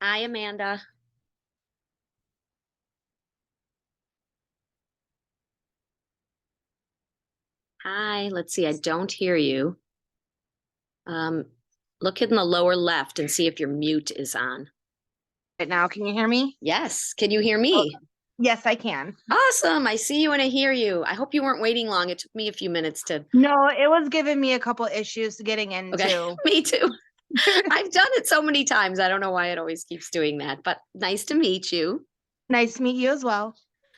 Hi, Amanda. Hi, let's see. I don't hear you. Um, Look in the lower left and see if your mute is on. Right now. Can you hear me? Yes. Can you hear Oh, me? yes, I can. Awesome. I see you and I hear you. I hope you weren't waiting long. It took me a few minutes to. No, it was giving me a couple issues getting Okay. into. Me too. I've done it so many times. I don't know why it always keeps doing that, but nice to meet you. Nice to meet you as well.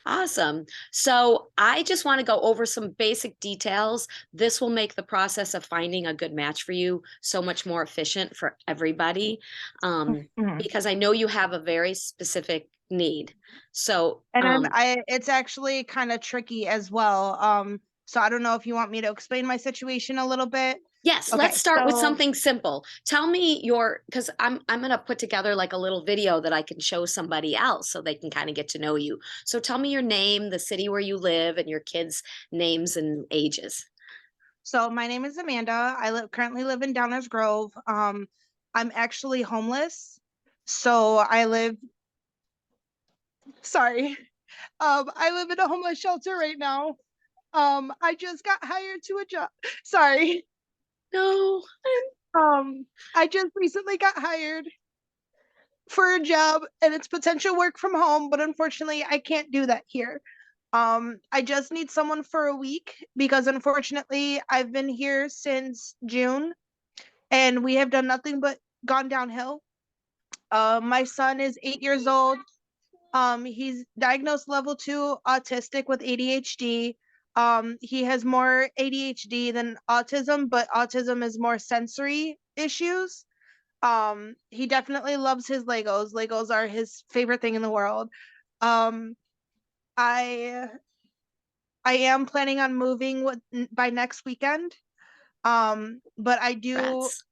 Awesome. So I just want to go over some basic details. This will make the process of finding a good match for you so much more efficient for everybody, Mhm. because I know you have a very specific need. So, And it's actually kind of tricky as well. So I don't know if you want me to explain my situation a little bit. yes, let's Okay, start with so something simple. Tell me because I'm gonna put together like a little video that I can show somebody else so they can kind of get to know you. So tell me your name, the city where you live, and your kids' names and ages. my name is Amanda. Currently live in Downers Grove. I'm actually homeless. So I live, sorry. I live in a homeless shelter right now. I just got hired to a job. Sorry. No, I just recently got hired for a job and it's potential work from home, but unfortunately I can't do that here. I just need someone for a week because unfortunately I've been here since June and we have done nothing but gone downhill. My son is 8 years old. He's diagnosed level 2 autistic with ADHD. He has more ADHD than autism, but autism is more sensory issues. He definitely loves his Legos. Legos are his favorite thing in the world. Um, I I am planning on moving by next weekend. But I do, congrats.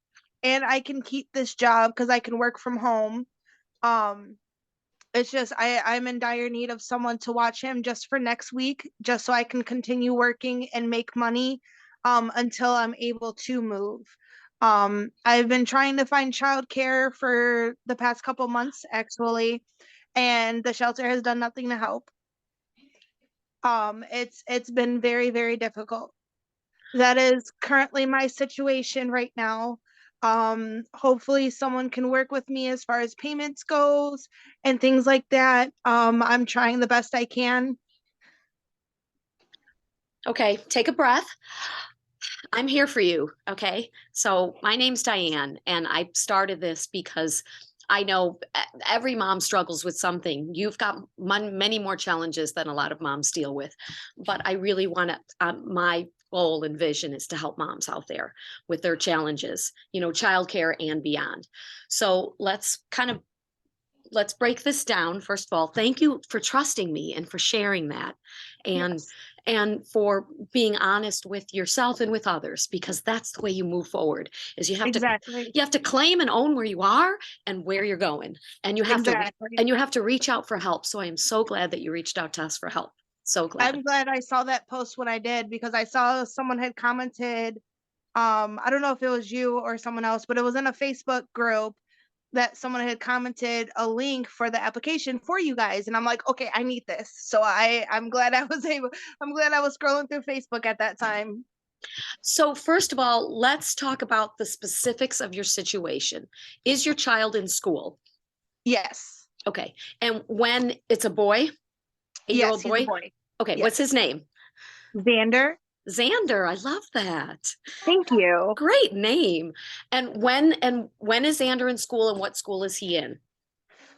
and I can keep this job because I can work from home. Um, it's just I'm in dire need of someone to watch him just for next week, just so I can continue working and make money until I'm able to move. I've been trying to find childcare for the past couple months actually, and the shelter has done nothing to help. It's been very, very difficult. That is currently my situation right now. Hopefully someone can work with me as far as payments goes and things like that. I'm trying the best I can. Okay, take a breath. I'm here for you. Okay. So my name's Diane, and I started this because I know every mom struggles with something. You've got many more challenges than a lot of moms deal with. But I really want to, my goal and vision is to help moms out there with their challenges, childcare and beyond. So let's break this down. First of all, thank you for trusting me and for sharing that, and Yes, and for being honest with yourself and with others, because that's the way you move forward. Is exactly. you have to claim and own where you are and where you're going, and Exactly. you have to reach out for help. So I am so glad that you reached out to us for help. So glad. I'm glad I saw that post when I did because I saw someone had commented. I don't know if it was you or someone else, but it was in a Facebook group that someone had commented a link for the application for you guys, and I'm like, okay, I need this. So I'm glad I'm glad I was scrolling through Facebook at that time. So first of all, let's talk about the specifics of your situation. Is your child in school? Yes. Okay. And when it's a boy, 8-year Yes, old he's a boy? boy. Okay, what's his Yes. name? Xander. Xander. I love that. Thank you. Great name. And when is Xander in school and what school is he in?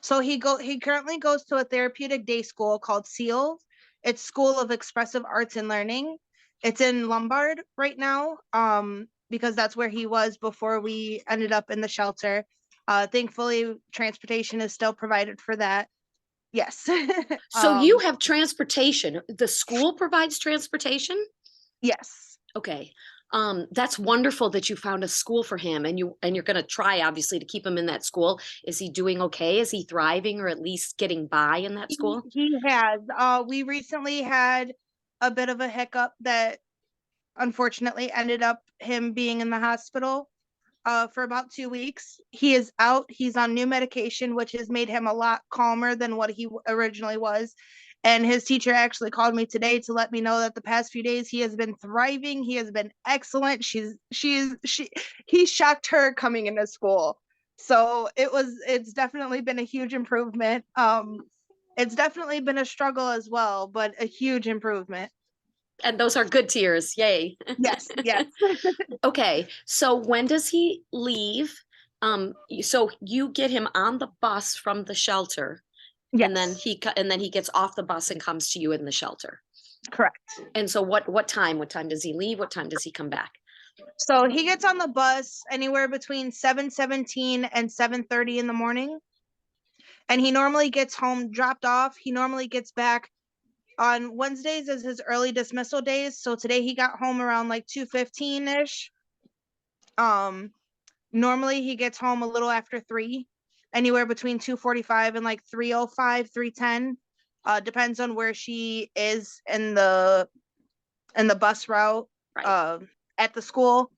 So he currently goes to a therapeutic day school called SEAL. It's School of Expressive Arts and Learning. It's in Lombard right now, because that's where he was before we ended up in the shelter. Thankfully, transportation is still provided for that. Yes. So you have transportation. The school provides transportation? Yes. Okay. That's wonderful that you found a school for him, and you're going to try obviously to keep him in that school. Is he doing okay? Is he thriving or at least getting by in that school? He has. We recently had a bit of a hiccup that unfortunately ended up him being in the hospital. for about 2 weeks. He is out. He's on new medication, which has made him a lot calmer than what he originally was. And his teacher actually called me today to let me know that the past few days he has been thriving. He has been excellent. He shocked her coming into school. So it's definitely been a huge improvement. It's definitely been a struggle as well, but a huge improvement. And those are good tears. Yay. Yes, yes. Okay. So when does he leave? So you get him on the bus from the shelter, and then Yes, he gets off the bus and comes to you in the shelter. correct. And so what time? What time does he leave? What time does he come back? So he gets on the bus anywhere between 7:17 and 7:30 in the morning. And he normally gets home dropped off. He normally gets back on Wednesdays as his early dismissal days. So today he got home around like 2:15-ish. Um, Normally he gets home a little after 3, anywhere between 2:45 and like 3:05, 3:10. Depends on where she is in the bus route Right. at the school,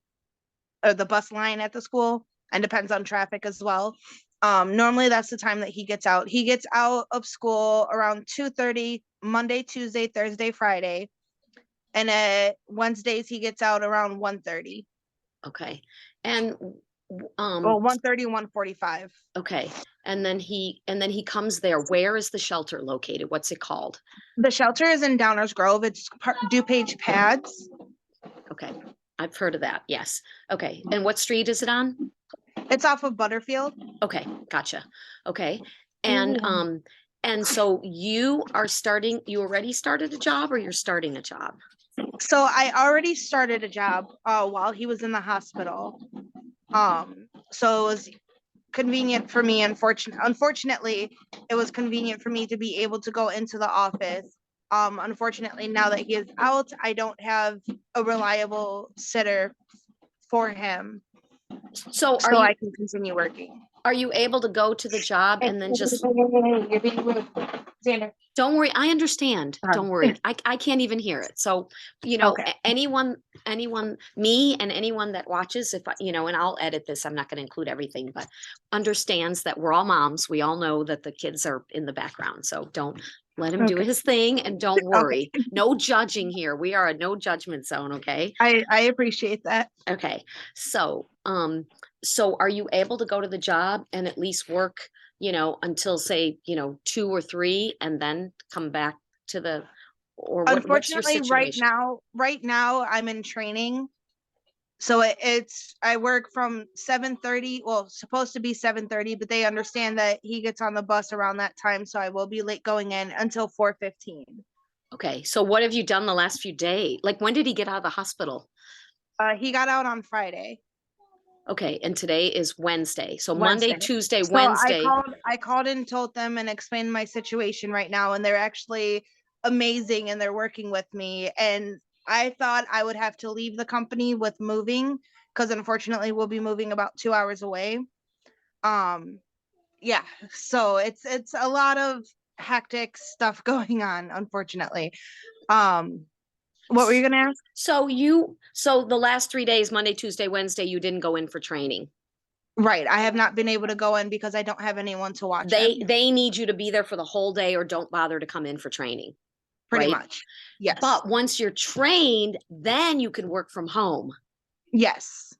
or the bus line at the school, and depends on traffic as well. Normally that's the time that he gets out. He gets out of school around 2:30 Monday, Tuesday, Thursday, Friday. And Wednesdays he gets out around 1:30. Okay. And Well, 1:30, 1:45. okay. And then he comes there. Where is the shelter located? What's it called? The shelter is in Downers Grove. It's DuPage Pads. Okay. I've heard of that. Yes. Okay. And what street is it on? It's off of Butterfield. Okay. Gotcha. Okay. And so you already started a job, or you're starting a job? So I already started a job while he was in the hospital. So it was convenient for me. Unfortunately, it was convenient for me to be able to go into the office. Unfortunately, now that he is out, I don't have a reliable sitter for him, So so I can continue working. are you able to go to the job and then just You're being rude. Xander. don't worry, I understand. Sorry. Don't worry. I can't even hear it. So, Okay. Anyone, me and anyone that watches, if and I'll edit this, I'm not going to include everything, but understands that we're all moms. We all know that the kids are in the background. So don't let him do Okay. his thing, and don't Okay. worry. No judging here. We are a no judgment zone. Okay. I appreciate that. Okay. So are you able to go to the job and at least work, until say, 2 or 3, and then come back to the, or what's your Unfortunately, situation? right now I'm in training. So I work from 7:30, well, supposed to be 7:30, but they understand that he gets on the bus around that time, so I will be late going in until 4:15. Okay. So what have you done the last few days? Like, when did he get out of the hospital? He got out on Friday. Okay. And today is Wednesday. So Monday, Wednesday. Tuesday, So Wednesday. I called and told them and explained my situation right now, and they're actually amazing and they're working with me. And I thought I would have to leave the company with moving, because unfortunately we'll be moving about 2 hours away. Yeah, so it's a lot of hectic stuff going on, unfortunately. What were you gonna ask? So the last 3 days, Monday, Tuesday, Wednesday, you didn't go in for training. Right, I have not been able to go in because I don't have anyone to watch him. They need you to be there for the whole day, or don't bother to come in for training. Pretty Right? much. Yes. But once you're trained, then you can work from home. Yes.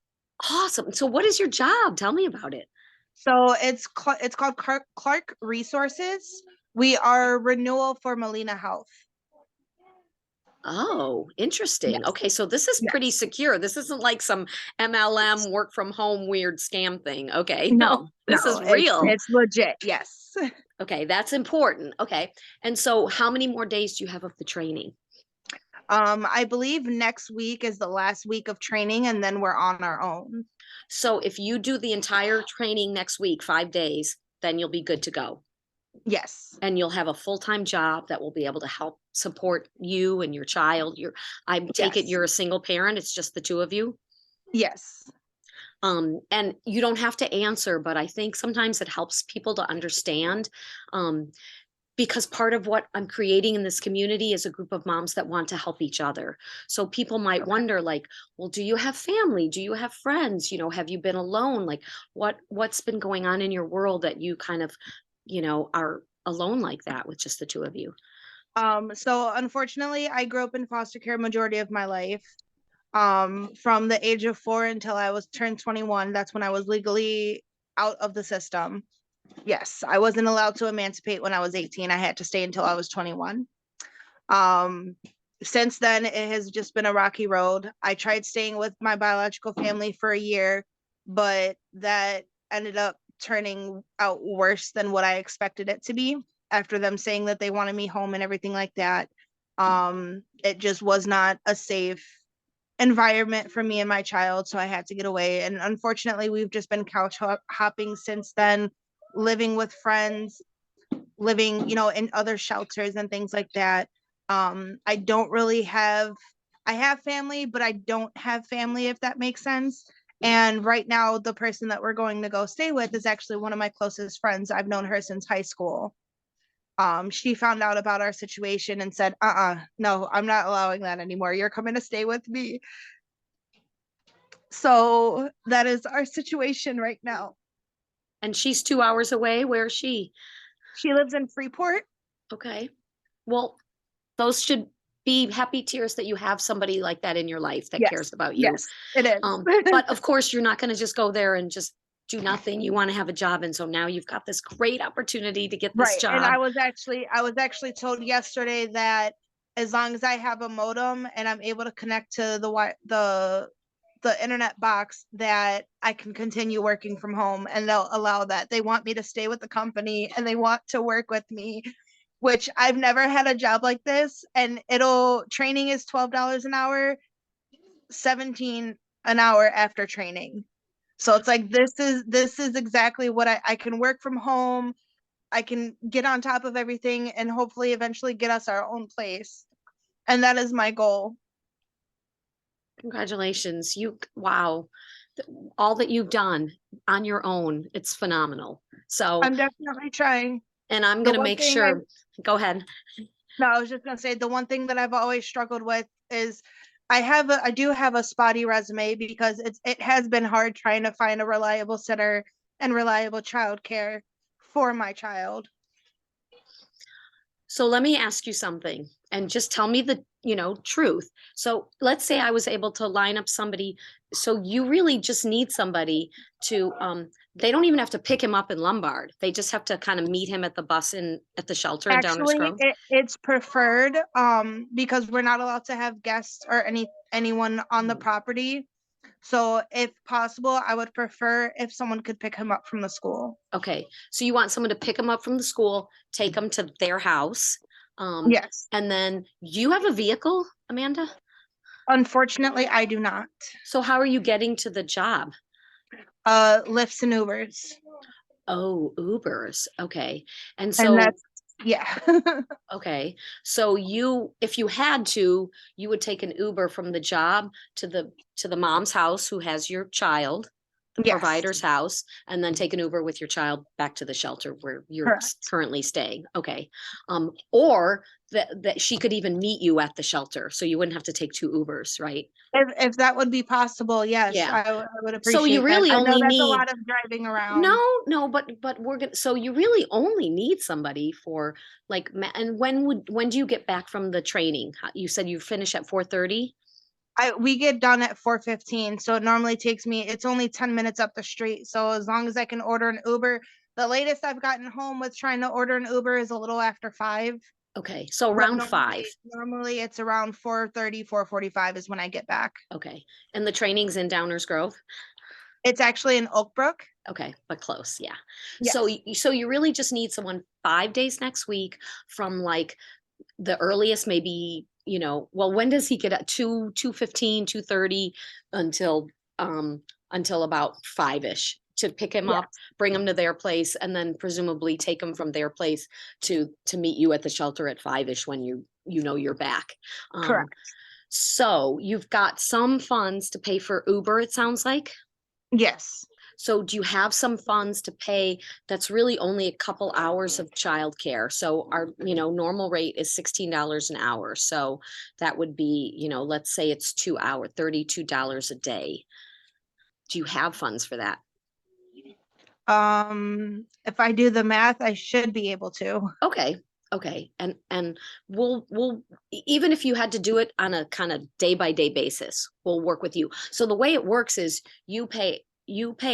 Awesome. So what is your job? Tell me about it. So it's called Clark Resources. We are renewal for Molina Health. Oh, interesting. Yes. Okay, so this is pretty Yes. secure. This isn't like some MLM work from home weird scam thing. Okay. No, This is no, real. it's legit. Yes. Okay, that's important. Okay. And so how many more days do you have of the training? I believe next week is the last week of training, and then we're on our own. So if you do the entire training next week, 5 days, then you'll be good to go. Yes. And you'll have a full-time job that will be able to help support you and your child. I take it Yes. you're a single parent. It's just the two of you. Yes. And you don't have to answer, but I think sometimes it helps people to understand. because part of what I'm creating in this community is a group of moms that want to help each other. So people might Okay. wonder like, well, do you have family? Do you have friends? Have you been alone? Like what's been going on in your world that you kind of, are alone like that with just the two of you? So unfortunately, I grew up in foster care majority of my life. From the age of 4 until I was turned 21, that's when I was legally out of the system. Yes, I wasn't allowed to emancipate when I was 18. I had to stay until I was 21. Um, since then, it has just been a rocky road. I tried staying with my biological family for a year, but that ended up turning out worse than what I expected it to be after them saying that they wanted me home and everything like that. It just was not a safe environment for me and my child, so I had to get away. And unfortunately, we've just been hopping since then, living with friends, living, in other shelters and things like that. I don't really have, I have family, but I don't have family, if that makes sense. And right now, the person that we're going to go stay with is actually one of my closest friends. I've known her since high school. She found out about our situation and said, no, I'm not allowing that anymore. You're coming to stay with me. So that is our situation right now. And she's 2 hours away. Where is she? She lives in Freeport. Okay. Well, those should be happy tears that you have somebody like that in your life that cares Yes, about you. yes, it is. But of course, you're not going to just go there and just do nothing. You want to have a job. And so now you've got this great opportunity to get this Right. And job. I was actually told yesterday that as long as I have a modem and I'm able to connect to the internet box, that I can continue working from home, and they'll allow that. They want me to stay with the company and they want to work with me, which I've never had a job like this. And it'll training is $12 an hour, 17 an hour after training. So it's like this is exactly what I can work from home. I can get on top of everything and hopefully eventually get us our own place. And that is my goal. Congratulations. Wow. All that you've done on your own, it's phenomenal. So, I'm definitely trying. and I'm The going to one make thing I sure, go ahead. No, I was just gonna say the one thing that I've always struggled with is I do have a spotty resume because it has been hard trying to find a reliable sitter and reliable childcare for my child. So let me ask you something and just tell me the, truth. So let's say I was able to line up somebody. So you really just need somebody to, they don't even have to pick him up in Lombard. They just have to kind of meet him at the bus in at the shelter in Downers Actually, Grove. it's preferred because we're not allowed to have guests or anyone on the property. So if possible, I would prefer if someone could pick him up from the school. Okay. So you want someone to pick them up from the school, take them to their house. Yes. And then you have a vehicle, Amanda? Unfortunately, I do not. So how are you getting to the job? Lyfts and Ubers. Oh, Ubers. Okay. And And so, that's yeah. okay. So if you had to, you would take an Uber from the job to the mom's house who has your child, the Yes, provider's house, and then take an Uber with your child back to the shelter where you're correct. currently staying. Okay. Or that she could even meet you at the shelter, so you wouldn't have to take two Ubers, right? If that would be possible, yes, Yeah. I would So you appreciate that. really I know only that's a need lot of driving no, around. no, but we're gonna. So you really only need somebody for like. And when do you get back from the training? You said you finish at 4:30. We get done at 4:15, so it normally takes me. It's only 10 minutes up the street, so as long as I can order an Uber, the latest I've gotten home with trying to order an Uber is a little after 5. Okay, so But around five. normally it's around 4:30, 4:45 is when I get back. Okay, and the training's in Downers Grove. It's actually in Oak Brook. Okay, but close, yeah. So Yes. so you really just need someone 5 days next week from like the earliest, maybe, well, when does he get at 2:15, 2:30 until until about 5-ish to pick him up, Yes. bring him to their place, and then presumably take him from their place to meet you at the shelter at 5-ish when you're back. Um, Correct. so you've got some funds to pay for Uber, it sounds like. Yes. So do you have some funds to pay? That's really only a couple hours of childcare. So our, normal rate is $16 an hour. So that would be, let's say it's 2 hour, $32 a day. Do you have funds for that? If I do the math, I should be able to. Okay. Okay. And we'll even if you had to do it on a kind of day by day basis, we'll work with you. So the way it works is you pay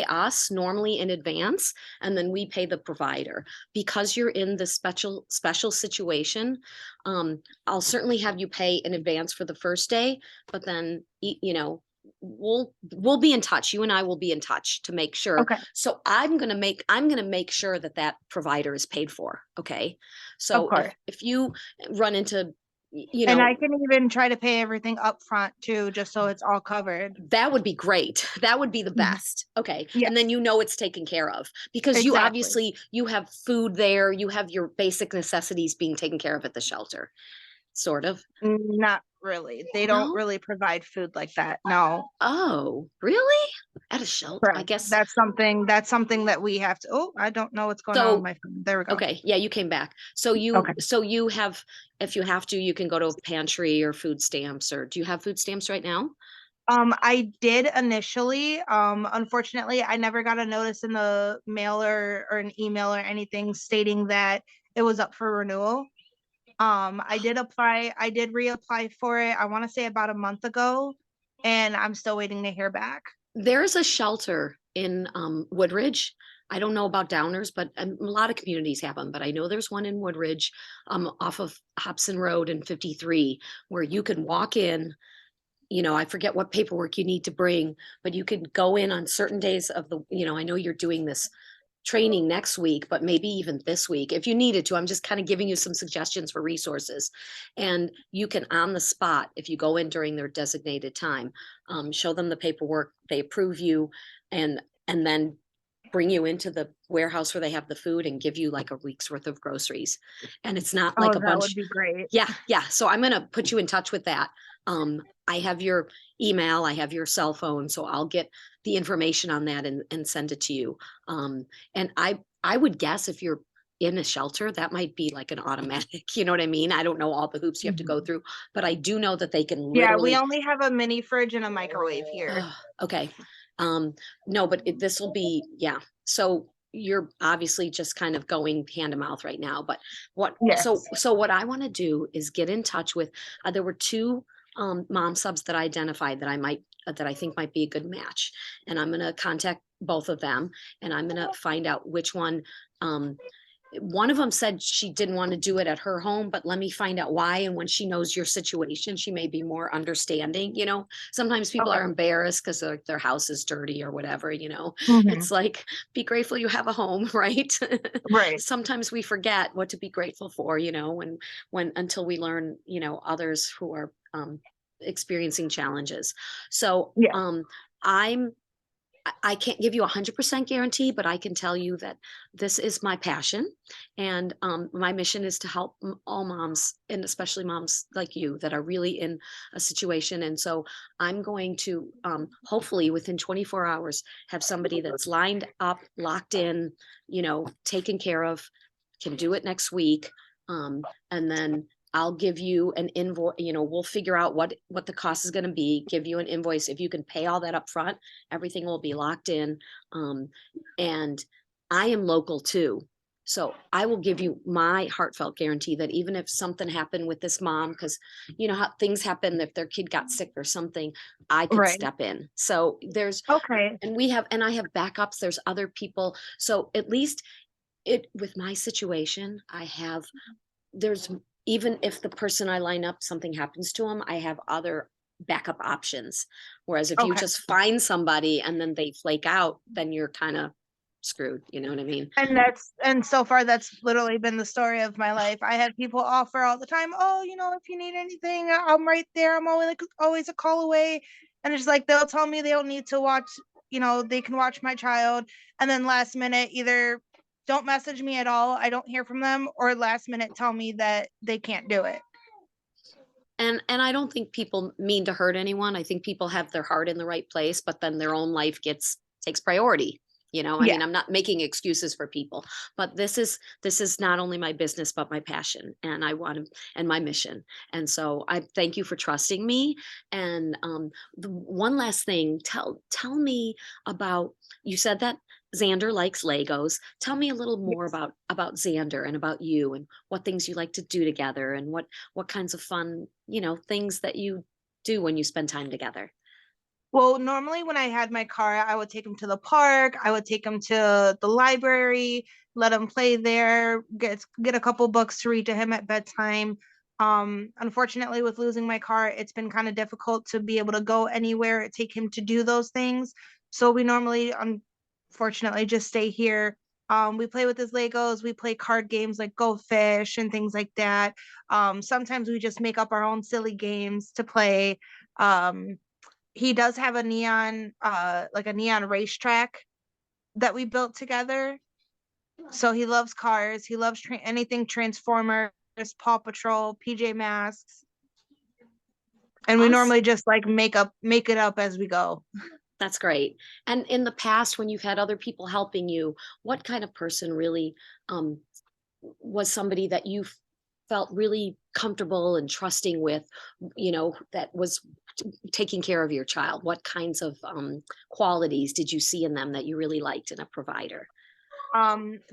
us normally in advance, and then we pay the provider. Because you're in the special situation, I'll certainly have you pay in advance for the first day, but then we'll be in touch. You and I will be in touch to make sure. Okay, So I'm gonna make sure that that provider is paid for. Okay. of So if course. if you run into, And I can even try to pay everything up front too, just so it's all covered. that would be great. That would be the Mhm. best. Okay. And then Yes, it's taken care of, because you exactly. obviously you have food there, you have your basic necessities being taken care of at the shelter. Sort of. Not really. They don't No? really provide food like that. No. Oh, really? At a shelter? I Correct. guess. That's something that we have to. Oh, I don't know what's going on with So my phone. There we go. okay, yeah, you came back. So you Okay. so you have, if you have to, you can go to a pantry or food stamps, or do you have food stamps right now? I did initially. Unfortunately, I never got a notice in the mail or an email or anything stating that it was up for renewal. I did apply. I did reapply for it. I want to say about a month ago, and I'm still waiting to hear back. There's a shelter in Woodridge. I don't know about Downers, but a lot of communities have them. But I know there's one in Woodridge, off of Hobson Road and 53, where you can walk in. I forget what paperwork you need to bring, but you could go in on certain days of the, I know you're doing this training next week, but maybe even this week if you needed to. I'm just kind of giving you some suggestions for resources. And you can, on the spot, if you go in during their designated time, show them the paperwork, they approve you, and then bring you into the warehouse where they have the food and give you like a week's worth of groceries. And it's not like Oh, a that would bunch. be great. Yeah, yeah. So I'm gonna put you in touch with that. I have your email, I have your cell phone, so I'll get the information on that and send it to you. And I would guess if you're in a shelter, that might be like an automatic, you know what I mean? I don't know all the hoops you have to go Mhm. through, but I do know that they can Yeah, we literally. only have a mini fridge and a microwave here. Okay. No, but this will be, yeah. So you're obviously just kind of going hand to mouth right now. But what, so, Yes. so what I want to do is get in touch with, there were two mom subs that I identified that I think might be a good match. And I'm going to contact both of them, and I'm going to find out which um, one of them said she didn't want to do it at her home, but let me find out why. And when she knows your situation, she may be more understanding. Sometimes people Okay. are embarrassed because their house is dirty or whatever. Mhm. It's like, be grateful you have a home, right? Right. Sometimes we forget what to be grateful for, when until we learn, others who are experiencing challenges. So Yeah. I can't give you 100% guarantee, but I can tell you that this is my passion. And my mission is to help all moms, and especially moms like you that are really in a situation. And so I'm going to, hopefully within 24 hours, have somebody that's lined up, locked in, taken care of, can do it next week. And then I'll give you an invoice. We'll figure out what the cost is going to be, give you an invoice. If you can pay all that up front, everything will be locked in. And I am local too. So I will give you my heartfelt guarantee that even if something happened with this mom, because you know how things happen, if their kid got sick or something, I could Right. step in. So Okay. and I have backups. There's other people. So at least with my situation, there's, even if the person I line up, something happens to them, I have other backup options. Whereas if you Okay. just find somebody and then they flake out, then you're kind of screwed. You know what I mean? And so far that's literally been the story of my life. I have people offer all the time, "Oh, if you need anything, I'm right there. I'm always a call away." And it's like they'll tell me they don't need to watch, they can watch my child, and then last minute either don't message me at all, I don't hear from them, or last minute tell me that they can't do it. And I don't think people mean to hurt anyone. I think people have their heart in the right place, but then their own life takes priority. I Yeah. mean, I'm not making excuses for people, but this is not only my business, but my passion, and I want to, and my mission. And so I thank you for trusting me. And the one last thing, tell me about, you said that Xander likes Legos. Tell me a little more Yes. about Xander and about you and what things you like to do together and what kinds of fun, things that you do when you spend time together. Well, normally when I had my car, I would take him to the park, I would take him to the library, let him play there, get a couple books to read to him at bedtime. Unfortunately, with losing my car, it's been kind of difficult to be able to go anywhere, take him to do those things. So we normally, unfortunately, just stay here. We play with his Legos, we play card games like Go Fish and things like that. Sometimes we just make up our own silly games to play. Um, he does have a neon like a neon racetrack that we built together. So he loves cars, he loves anything Transformers, Paw Patrol, PJ Masks, and we Us. normally just like make it up as we go. That's great. And in the past, when you've had other people helping you, what kind of person really um, was somebody that you felt really comfortable and trusting with, that was taking care of your child? What kinds of qualities did you see in them that you really liked in a provider?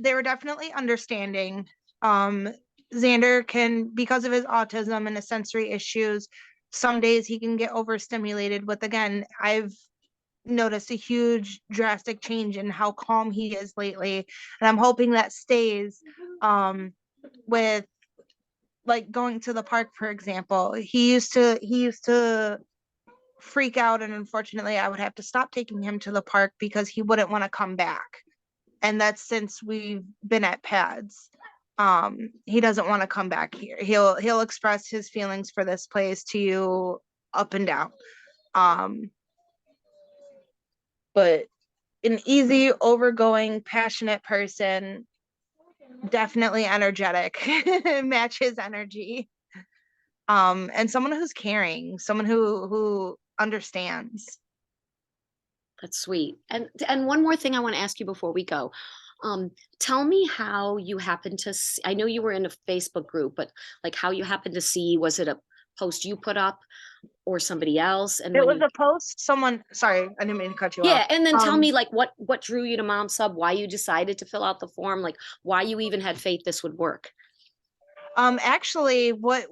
They were definitely understanding. um Xander can, because of his autism and his sensory issues, some days he can get overstimulated with, again, I've noticed a huge drastic change in how calm he is lately, and I'm hoping that stays. With like going to the park, for example, he used to freak out, and unfortunately I would have to stop taking him to the park because he wouldn't want to come back, and that's since we've been at pads. He doesn't want to come back here. He'll express his feelings for this place to you up and down. um but an easy, overgoing, passionate person, definitely energetic, match his energy. And someone who's caring, someone who understands. That's sweet. And one more thing I want to ask you before we go. Um, Tell me how you happened to see, I know you were in a Facebook group, but like how you happened to see, was it a post you put up or somebody else? And It when was you, a post, someone, sorry, I didn't mean to cut you off. yeah, and then tell um me like what drew you to Mom Sub, why you decided to fill out the form, like why you even had faith this would work. Actually, what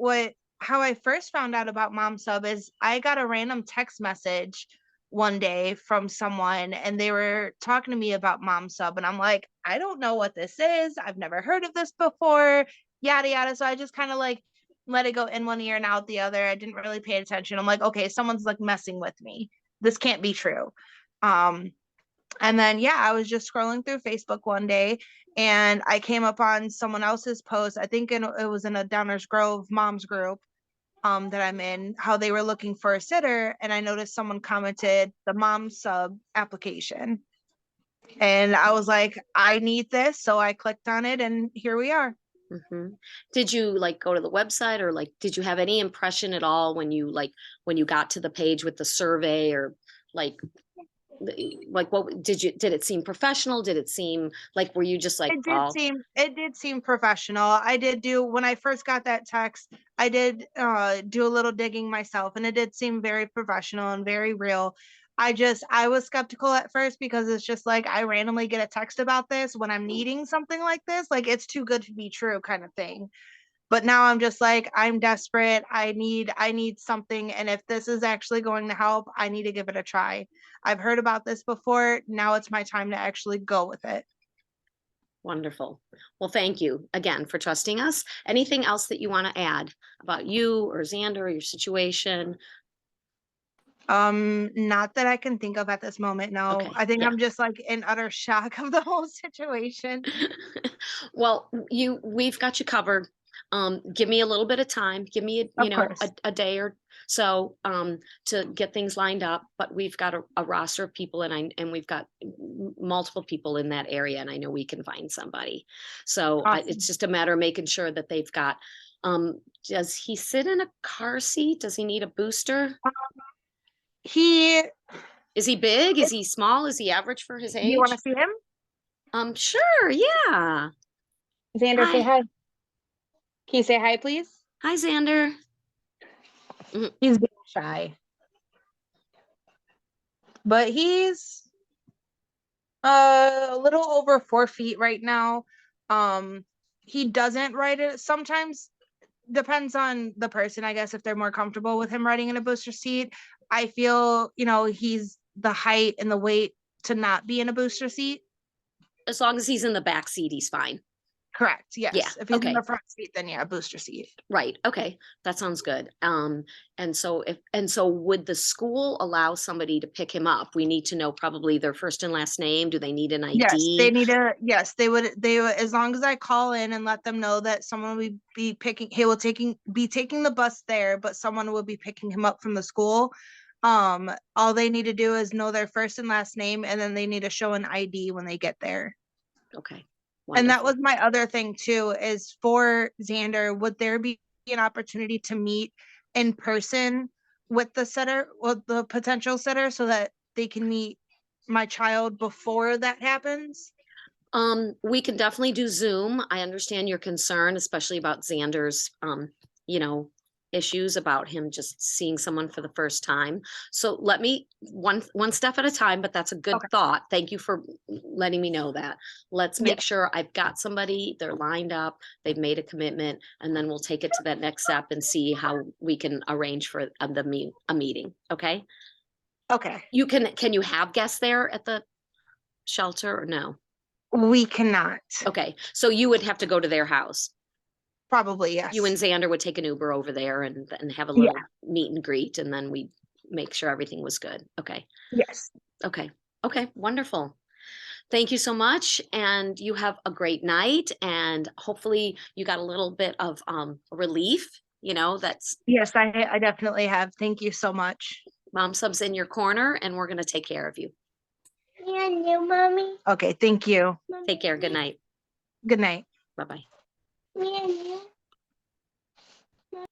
how I first found out about Mom Sub is I got a random text message one day from someone, and they were talking to me about Mom Sub, and I'm like, I don't know what this is. I've never heard of this before, yada yada. So I just kind of like let it go in one ear and out the other. I didn't really pay attention. I'm like, okay, someone's like messing with me. This can't be true. Um, and then, yeah, I was just scrolling through Facebook one day, and I came up on someone else's post. I think it was in a Downers Grove moms group that I'm in, how they were looking for a sitter. And I noticed someone commented the Mom Sub application. And I was like, I need this. So I clicked on it, and here we are. Hmm. Did you like go to the website, or like did you have any impression at all when you got to the page with the survey, or like what did it seem professional? Did it seem like, were you just like, oh, It did seem professional. I did do, when I first got that text, I did do a little digging myself, and it did seem very professional and very real. I was skeptical at first because it's just like I randomly get a text about this when I'm needing something like this, like it's too good to be true kind of thing. But now I'm just like, I'm desperate. I need something, and if this is actually going to help, I need to give it a try. I've heard about this before. Now it's my time to actually go with it. wonderful. Well, thank you again for trusting us. Anything else that you want to add about you or Xander or your situation? Not that I can think of at this moment. No, Okay, I think yeah. I'm just like in utter shock of the whole situation. Well, we've got you covered. Give me a little bit of time. Give me Of course. a day or so to get things lined up. But we've got a roster of people, and we've got multiple people in that area, and I know we can find somebody. So it's Awesome. just a matter of making sure that they've got. Does he sit in a car seat? Does he need a booster? He Is he big? Is he small? Is he average for his Do you want to age? see him? Sure, yeah. Xander, say Hi. hi. Can you say hi, please? Hi, Xander. Mhm. He's being shy. But he's a little over 4 feet right now. He doesn't ride it. Sometimes depends on the person, I guess, if they're more comfortable with him riding in a booster seat. I feel, he's the height and the weight to not be in a booster seat. As long as he's in the back seat, he's fine. Correct. Yeah. Yes. If he's in Okay. the front seat, then yeah, booster seat. Right. Okay. That sounds good. And so would the school allow somebody to pick him up? We need to know probably their first and last name. Do they need an Yes, they ID? need a yes, they would, as long as I call in and let them know that someone will be picking he will be taking the bus there, but someone will be picking him up from the school. All they need to do is know their first and last name, and then they need to show an ID when they get there. Okay. And that Wonderful. was my other thing too, is for Xander, would there be an opportunity to meet in person with the setter, with the potential setter, so that they can meet my child before that happens? We can definitely do Zoom. I understand your concern, especially about Xander's, you know, issues about him just seeing someone for the first time. So let me one step at a time, but that's a good Okay. thought. Thank you for letting me know that. Let's Yeah. make sure I've got somebody, they're lined up, they've made a commitment, and then we'll take it to that next step and see how we can arrange for a meeting. Okay? Okay. Can you have guests there at the shelter or no? We cannot. Okay, so you would have to go to their house. Probably, You and yes. Xander would take an Uber over there and have a Yeah. little meet and greet, and then we make sure everything was good. Okay, Yes. okay, okay, wonderful. Thank you so much, and you have a great night, and hopefully you got a little bit of relief. That's Yes, I definitely have. Thank you so much. mom subs in your corner, and we're gonna take care of you. Yeah, you, mommy. Okay, thank you. Take care. Good night. Good night. Bye bye. Me and you.